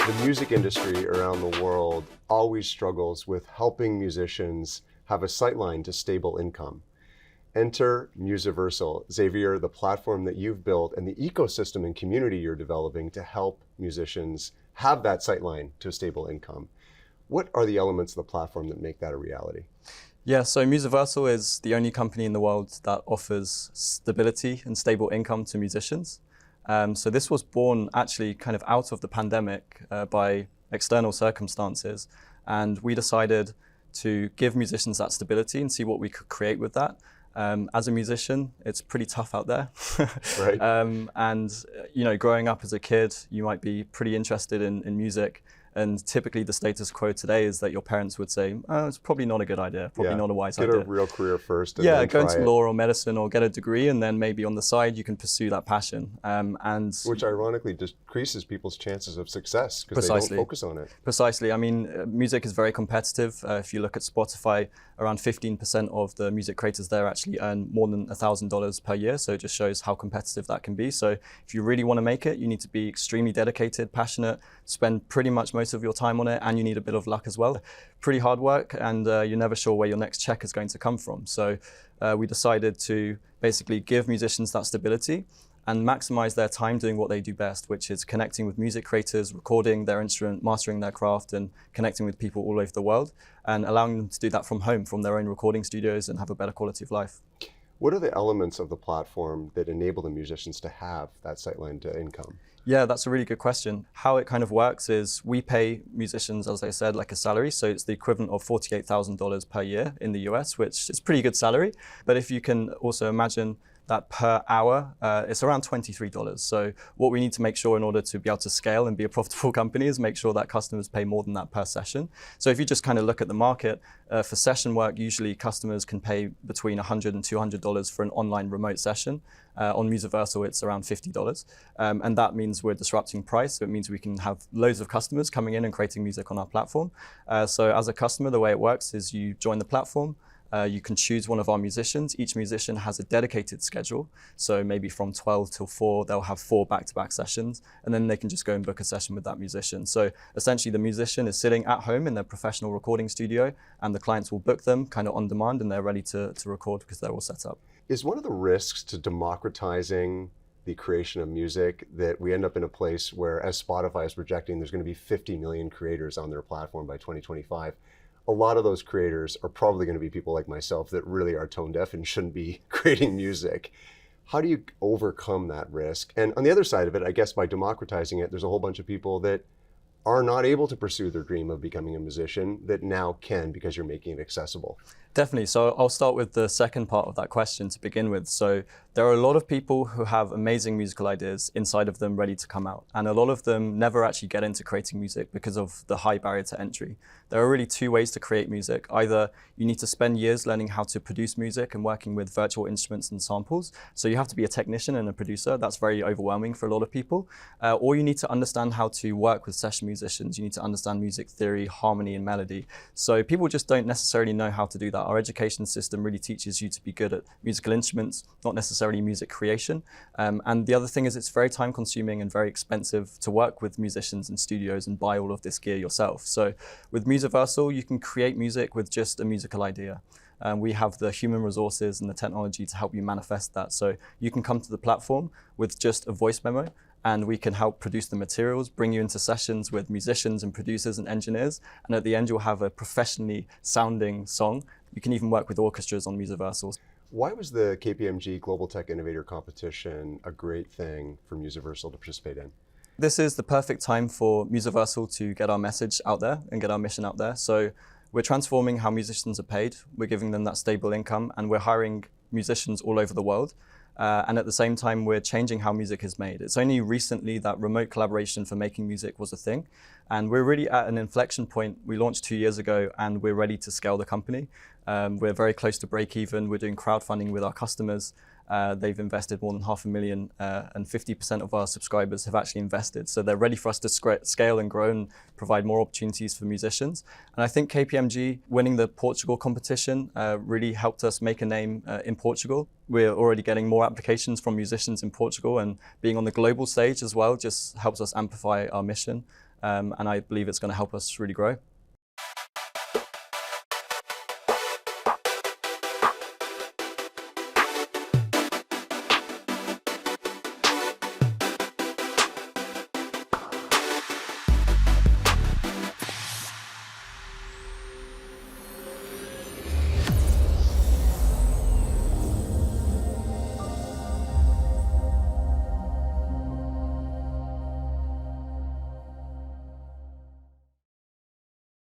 The music industry around the world always struggles with helping musicians have a sightline to stable income. Enter Musiversal. Xavier, the platform that you've built and the ecosystem and community you're developing to help musicians have that sightline to a stable income. What are the elements of the platform that make that a reality? Yeah, so Musiversal is the only company in the world that offers stability and stable income to musicians. So this was born actually kind of out of the pandemic by external circumstances. And we decided to give musicians that stability and see what we could create with that. As a musician, it's pretty tough out there. Right. And growing up as a kid, you might be pretty interested in music. And typically the status quo today is that your parents would say, oh, it's probably not a good idea, probably not a wise idea. Get a real career first and then go into law or medicine or get a degree, and then maybe on the side you can pursue that passion. Which ironically decreases people's chances of success because they don't focus on it. Precisely. I mean, music is very competitive. If you look at Spotify, around 15% of the music creators there actually earn more than $1,000 per year. So it just shows how competitive that can be. So if you really want to make it, you need to be extremely dedicated, passionate, spend pretty much most of your time on it, and you need a bit of luck as well. Pretty hard work, and you're never sure where your next check is going to come from. So we decided to basically give musicians that stability and maximize their time doing what they do best, which is connecting with music creators, recording their instrument, mastering their craft, and connecting with people all over the world, and allowing them to do that from home, from their own recording studios, and have a better quality of life. What are the elements of the platform that enable the musicians to have that sightline to income? Yeah, that's a really good question. How it kind of works is we pay musicians, as I said, like a salary. So it's the equivalent of $48,000 per year in the US, which is pretty good salary. But if you can also imagine that per hour, it's around $23. So what we need to make sure in order to be able to scale and be a profitable company is make sure that customers pay more than that per session. So if you just kind of look at the market, for session work, usually customers can pay between $100 and $200 for an online remote session. On Musiversal, it's around $50. And that means we're disrupting price. So it means we can have loads of customers coming in and creating music on our platform. So as a customer, the way it works is you join the platform. You can choose one of our musicians. Each musician has a dedicated schedule. So maybe from 12 till 4, they'll have 4 back-to-back sessions, and then they can just go and book a session with that musician. So essentially the musician is sitting at home in their professional recording studio, and the clients will book them kind of on demand, and they're ready to record because they're all set up. Is one of the risks to democratizing the creation of music that we end up in a place where, as Spotify is projecting, there's going to be 50 million creators on their platform by 2025? A lot of those creators are probably going to be people like myself that really are tone deaf and shouldn't be creating music. How do you overcome that risk? And on the other side of it, I guess by democratizing it, there's a whole bunch of people that are not able to pursue their dream of becoming a musician that now can because you're making it accessible. Definitely. So I'll start with the second part of that question to begin with. So there are a lot of people who have amazing musical ideas inside of them ready to come out. And a lot of them never actually get into creating music because of the high barrier to entry. There are really 2 ways to create music. Either you need to spend years learning how to produce music and working with virtual instruments and samples. So you have to be a technician and a producer. That's very overwhelming for a lot of people. Or you need to understand how to work with session musicians. You need to understand music theory, harmony, and melody. So people just don't necessarily know how to do that. Our education system really teaches you to be good at musical instruments, not necessarily music creation. And the other thing is it's very time consuming and very expensive to work with musicians and studios and buy all of this gear yourself. So with Musiversal, you can create music with just a musical idea. We have the human resources and the technology to help you manifest that. So you can come to the platform with just a voice memo, and we can help produce the materials, bring you into sessions with musicians and producers and engineers. And at the end, you'll have a professionally sounding song. You can even work with orchestras on Musiversal. Why was the KPMG Global Tech Innovator competition a great thing for Musiversal to participate in? This is the perfect time for Musiversal to get our message out there and get our mission out there. So we're transforming how musicians are paid. We're giving them that stable income, and we're hiring musicians all over the world. And at the same time, we're changing how music is made. It's only recently that remote collaboration for making music was a thing. And we're really at an inflection point. We launched 2 years ago, and we're ready to scale the company. We're very close to break even. We're doing crowdfunding with our customers. They've invested more than $500,000, and 50% of our subscribers have actually invested. So they're ready for us to scale and grow and provide more opportunities for musicians. And I think KPMG winning the Portugal competition really helped us make a name in Portugal. We're already getting more applications from musicians in Portugal, and being on the global stage as well just helps us amplify our mission. and I believe it's going to help us really grow.